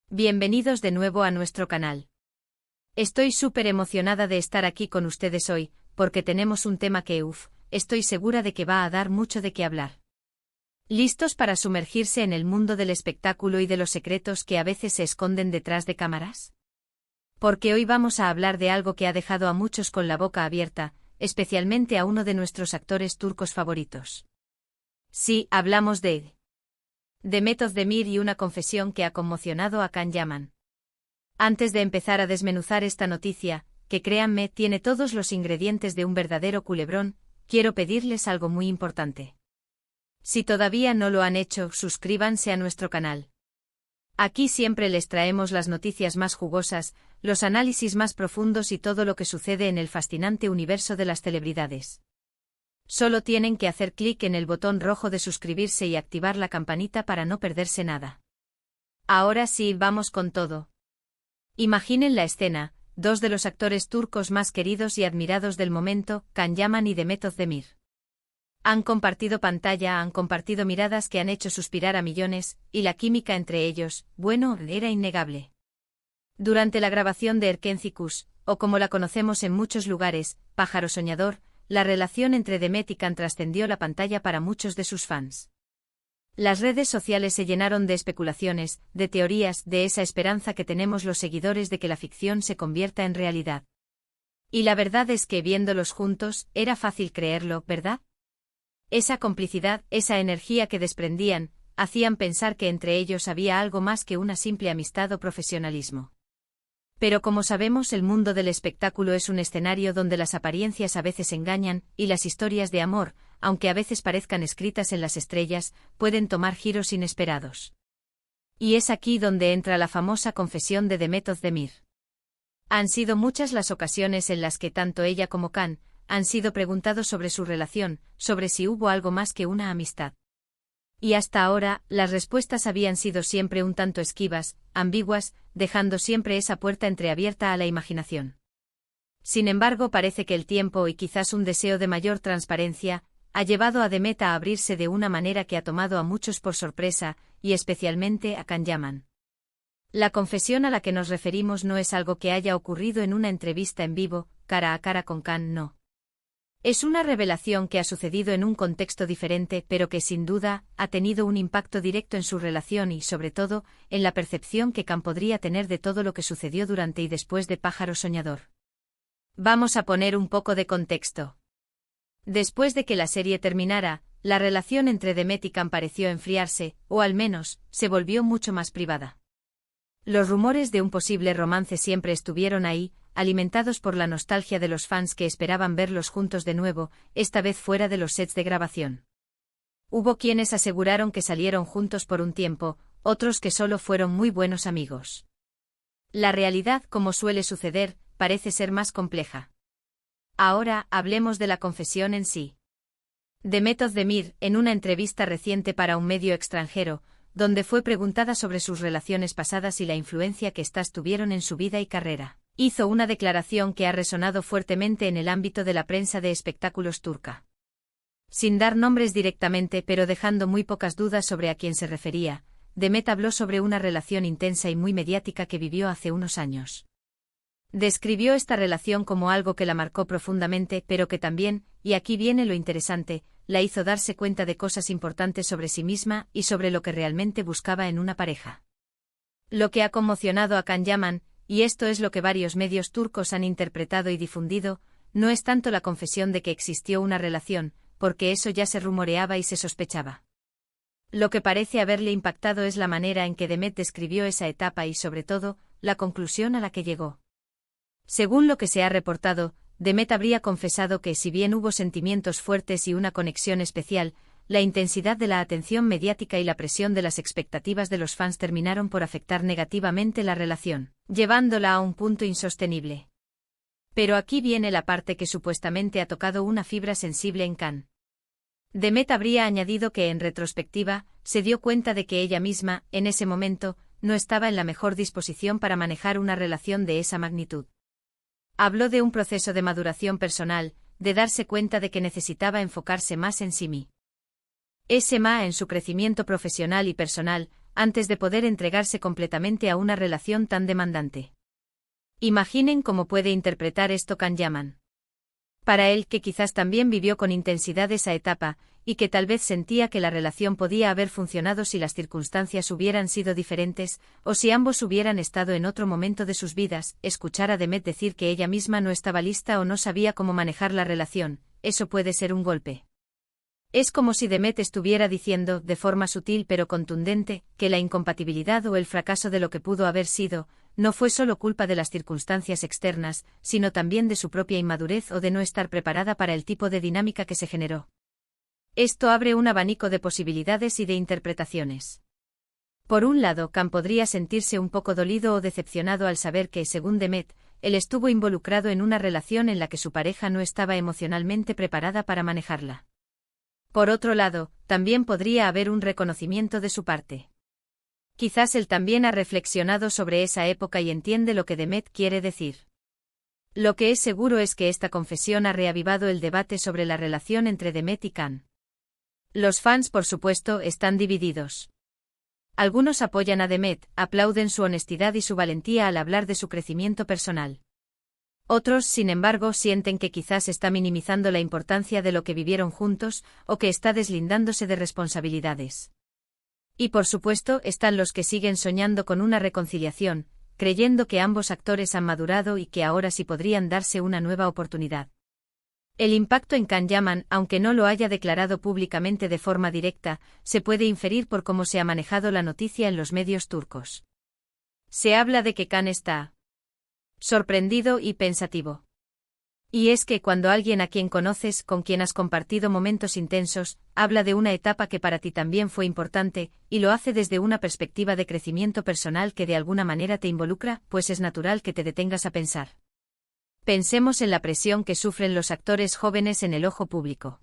Bienvenidos de nuevo a nuestro canal. Estoy súper emocionada de estar aquí con ustedes hoy, porque tenemos un tema que, estoy segura de que va a dar mucho de qué hablar. ¿Listos para sumergirse en el mundo del espectáculo y de los secretos que a veces se esconden detrás de cámaras? Porque hoy vamos a hablar de algo que ha dejado a muchos con la boca abierta, especialmente a uno de nuestros actores turcos favoritos. Sí, hablamos de Demet Özdemir y una confesión que ha conmocionado a Can Yaman. Antes de empezar a desmenuzar esta noticia, que créanme tiene todos los ingredientes de un verdadero culebrón, quiero pedirles algo muy importante. Si todavía no lo han hecho, suscríbanse a nuestro canal. Aquí siempre les traemos las noticias más jugosas, los análisis más profundos y todo lo que sucede en el fascinante universo de las celebridades. Solo tienen que hacer clic en el botón rojo de suscribirse y activar la campanita para no perderse nada. Ahora sí, vamos con todo. Imaginen la escena: dos de los actores turcos más queridos y admirados del momento, Can Yaman y Demet Özdemir. Han compartido pantalla, han compartido miradas que han hecho suspirar a millones, y la química entre ellos, bueno, era innegable. Durante la grabación de Erkenci Kuş, o como la conocemos en muchos lugares, Pájaro Soñador, la relación entre Demet y Can trascendió la pantalla para muchos de sus fans. Las redes sociales se llenaron de especulaciones, de teorías, de esa esperanza que tenemos los seguidores de que la ficción se convierta en realidad. Y la verdad es que viéndolos juntos, era fácil creerlo, ¿verdad? Esa complicidad, esa energía que desprendían, hacían pensar que entre ellos había algo más que una simple amistad o profesionalismo. Pero como sabemos, el mundo del espectáculo es un escenario donde las apariencias a veces engañan, y las historias de amor, aunque a veces parezcan escritas en las estrellas, pueden tomar giros inesperados. Y es aquí donde entra la famosa confesión de Demet Özdemir. Han sido muchas las ocasiones en las que tanto ella como Can han sido preguntados sobre su relación, sobre si hubo algo más que una amistad. Y hasta ahora, las respuestas habían sido siempre un tanto esquivas, ambiguas, dejando siempre esa puerta entreabierta a la imaginación. Sin embargo, parece que el tiempo y quizás un deseo de mayor transparencia ha llevado a Demet a abrirse de una manera que ha tomado a muchos por sorpresa, y especialmente a Can Yaman. La confesión a la que nos referimos no es algo que haya ocurrido en una entrevista en vivo, cara a cara con Can, no. Es una revelación que ha sucedido en un contexto diferente, pero que sin duda ha tenido un impacto directo en su relación y, sobre todo, en la percepción que Can podría tener de todo lo que sucedió durante y después de Pájaro Soñador. Vamos a poner un poco de contexto. Después de que la serie terminara, la relación entre Demet y Can pareció enfriarse, o al menos, se volvió mucho más privada. Los rumores de un posible romance siempre estuvieron ahí, alimentados por la nostalgia de los fans que esperaban verlos juntos de nuevo, esta vez fuera de los sets de grabación. Hubo quienes aseguraron que salieron juntos por un tiempo, otros que solo fueron muy buenos amigos. La realidad, como suele suceder, parece ser más compleja. Ahora, hablemos de la confesión en sí. Demet Özdemir, en una entrevista reciente para un medio extranjero, donde fue preguntada sobre sus relaciones pasadas y la influencia que éstas tuvieron en su vida y carrera, hizo una declaración que ha resonado fuertemente en el ámbito de la prensa de espectáculos turca. Sin dar nombres directamente, pero dejando muy pocas dudas sobre a quién se refería, Demet habló sobre una relación intensa y muy mediática que vivió hace unos años. Describió esta relación como algo que la marcó profundamente, pero que también, y aquí viene lo interesante, la hizo darse cuenta de cosas importantes sobre sí misma y sobre lo que realmente buscaba en una pareja. Lo que ha conmocionado a Can Yaman, y esto es lo que varios medios turcos han interpretado y difundido, no es tanto la confesión de que existió una relación, porque eso ya se rumoreaba y se sospechaba. Lo que parece haberle impactado es la manera en que Demet describió esa etapa y, sobre todo, la conclusión a la que llegó. Según lo que se ha reportado, Demet habría confesado que, si bien hubo sentimientos fuertes y una conexión especial, la intensidad de la atención mediática y la presión de las expectativas de los fans terminaron por afectar negativamente la relación, llevándola a un punto insostenible. Pero aquí viene la parte que supuestamente ha tocado una fibra sensible en Can. Demet habría añadido que, en retrospectiva, se dio cuenta de que ella misma, en ese momento, no estaba en la mejor disposición para manejar una relación de esa magnitud. Habló de un proceso de maduración personal, de darse cuenta de que necesitaba enfocarse más en sí misma. En su crecimiento profesional y personal, antes de poder entregarse completamente a una relación tan demandante. Imaginen cómo puede interpretar esto Can Yaman. Para él, que quizás también vivió con intensidad esa etapa, y que tal vez sentía que la relación podía haber funcionado si las circunstancias hubieran sido diferentes, o si ambos hubieran estado en otro momento de sus vidas, escuchar a Demet decir que ella misma no estaba lista o no sabía cómo manejar la relación, eso puede ser un golpe. Es como si Demet estuviera diciendo, de forma sutil pero contundente, que la incompatibilidad o el fracaso de lo que pudo haber sido, no fue solo culpa de las circunstancias externas, sino también de su propia inmadurez o de no estar preparada para el tipo de dinámica que se generó. Esto abre un abanico de posibilidades y de interpretaciones. Por un lado, Can podría sentirse un poco dolido o decepcionado al saber que, según Demet, él estuvo involucrado en una relación en la que su pareja no estaba emocionalmente preparada para manejarla. Por otro lado, también podría haber un reconocimiento de su parte. Quizás él también ha reflexionado sobre esa época y entiende lo que Demet quiere decir. Lo que es seguro es que esta confesión ha reavivado el debate sobre la relación entre Demet y Can. Los fans, por supuesto, están divididos. Algunos apoyan a Demet, aplauden su honestidad y su valentía al hablar de su crecimiento personal. Otros, sin embargo, sienten que quizás está minimizando la importancia de lo que vivieron juntos, o que está deslindándose de responsabilidades. Y por supuesto, están los que siguen soñando con una reconciliación, creyendo que ambos actores han madurado y que ahora sí podrían darse una nueva oportunidad. El impacto en Can Yaman, aunque no lo haya declarado públicamente de forma directa, se puede inferir por cómo se ha manejado la noticia en los medios turcos. Se habla de que Can está sorprendido y pensativo. Y es que cuando alguien a quien conoces, con quien has compartido momentos intensos, habla de una etapa que para ti también fue importante, y lo hace desde una perspectiva de crecimiento personal que de alguna manera te involucra, pues es natural que te detengas a pensar. Pensemos en la presión que sufren los actores jóvenes en el ojo público.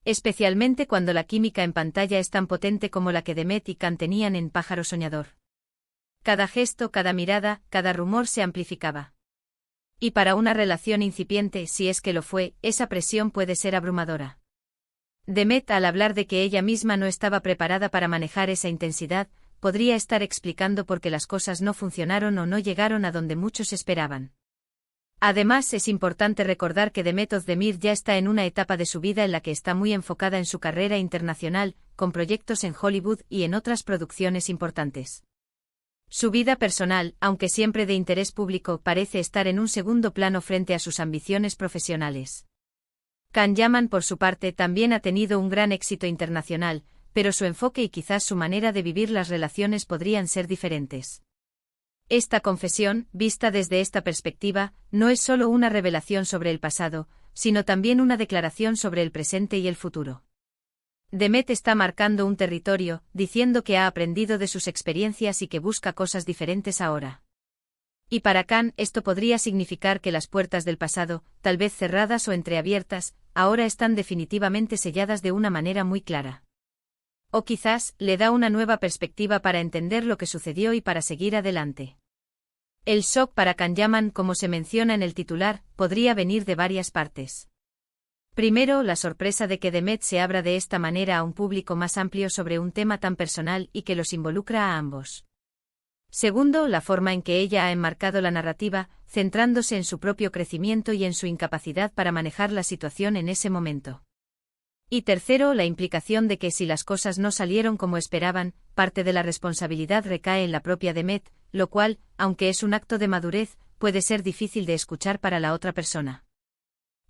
Especialmente cuando la química en pantalla es tan potente como la que Demet y Can tenían en Pájaro Soñador. Cada gesto, cada mirada, cada rumor se amplificaba. Y para una relación incipiente, si es que lo fue, esa presión puede ser abrumadora. Demet, al hablar de que ella misma no estaba preparada para manejar esa intensidad, podría estar explicando por qué las cosas no funcionaron o no llegaron a donde muchos esperaban. Además, es importante recordar que Demet Özdemir ya está en una etapa de su vida en la que está muy enfocada en su carrera internacional, con proyectos en Hollywood y en otras producciones importantes. Su vida personal, aunque siempre de interés público, parece estar en un segundo plano frente a sus ambiciones profesionales. Can Yaman, por su parte, también ha tenido un gran éxito internacional, pero su enfoque y quizás su manera de vivir las relaciones podrían ser diferentes. Esta confesión, vista desde esta perspectiva, no es solo una revelación sobre el pasado, sino también una declaración sobre el presente y el futuro. Demet está marcando un territorio, diciendo que ha aprendido de sus experiencias y que busca cosas diferentes ahora. Y para Can, esto podría significar que las puertas del pasado, tal vez cerradas o entreabiertas, ahora están definitivamente selladas de una manera muy clara. O quizás, le da una nueva perspectiva para entender lo que sucedió y para seguir adelante. El shock para Can Yaman, como se menciona en el titular, podría venir de varias partes. Primero, la sorpresa de que Demet se abra de esta manera a un público más amplio sobre un tema tan personal y que los involucra a ambos. Segundo, la forma en que ella ha enmarcado la narrativa, centrándose en su propio crecimiento y en su incapacidad para manejar la situación en ese momento. Y tercero, la implicación de que si las cosas no salieron como esperaban, parte de la responsabilidad recae en la propia Demet, lo cual, aunque es un acto de madurez, puede ser difícil de escuchar para la otra persona.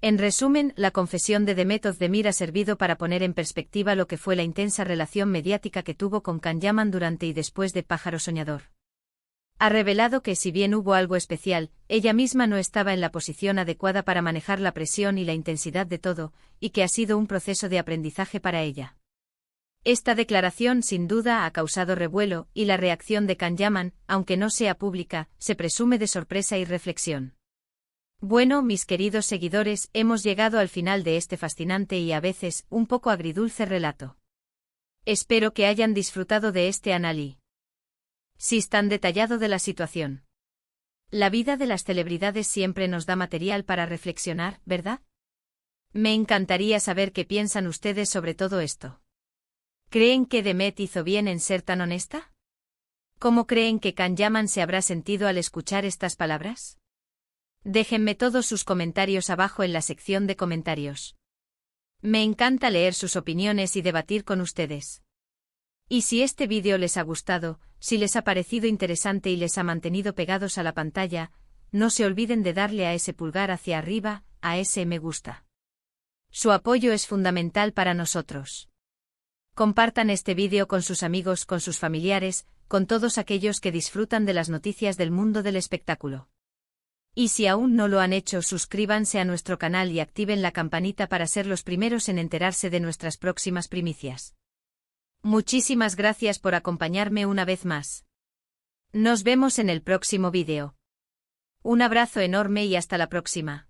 En resumen, la confesión de Demet Özdemir ha servido para poner en perspectiva lo que fue la intensa relación mediática que tuvo con Can Yaman durante y después de Pájaro Soñador. Ha revelado que si bien hubo algo especial, ella misma no estaba en la posición adecuada para manejar la presión y la intensidad de todo, y que ha sido un proceso de aprendizaje para ella. Esta declaración sin duda ha causado revuelo, y la reacción de Can Yaman, aunque no sea pública, se presume de sorpresa y reflexión. Bueno, mis queridos seguidores, hemos llegado al final de este fascinante y a veces un poco agridulce relato. Espero que hayan disfrutado de este análisis tan detallado de la situación. La vida de las celebridades siempre nos da material para reflexionar, ¿verdad? Me encantaría saber qué piensan ustedes sobre todo esto. ¿Creen que Demet hizo bien en ser tan honesta? ¿Cómo creen que Can Yaman se habrá sentido al escuchar estas palabras? Déjenme todos sus comentarios abajo en la sección de comentarios. Me encanta leer sus opiniones y debatir con ustedes. Y si este vídeo les ha gustado, si les ha parecido interesante y les ha mantenido pegados a la pantalla, no se olviden de darle a ese pulgar hacia arriba, a ese me gusta. Su apoyo es fundamental para nosotros. Compartan este vídeo con sus amigos, con sus familiares, con todos aquellos que disfrutan de las noticias del mundo del espectáculo. Y si aún no lo han hecho, suscríbanse a nuestro canal y activen la campanita para ser los primeros en enterarse de nuestras próximas primicias. Muchísimas gracias por acompañarme una vez más. Nos vemos en el próximo vídeo. Un abrazo enorme y hasta la próxima.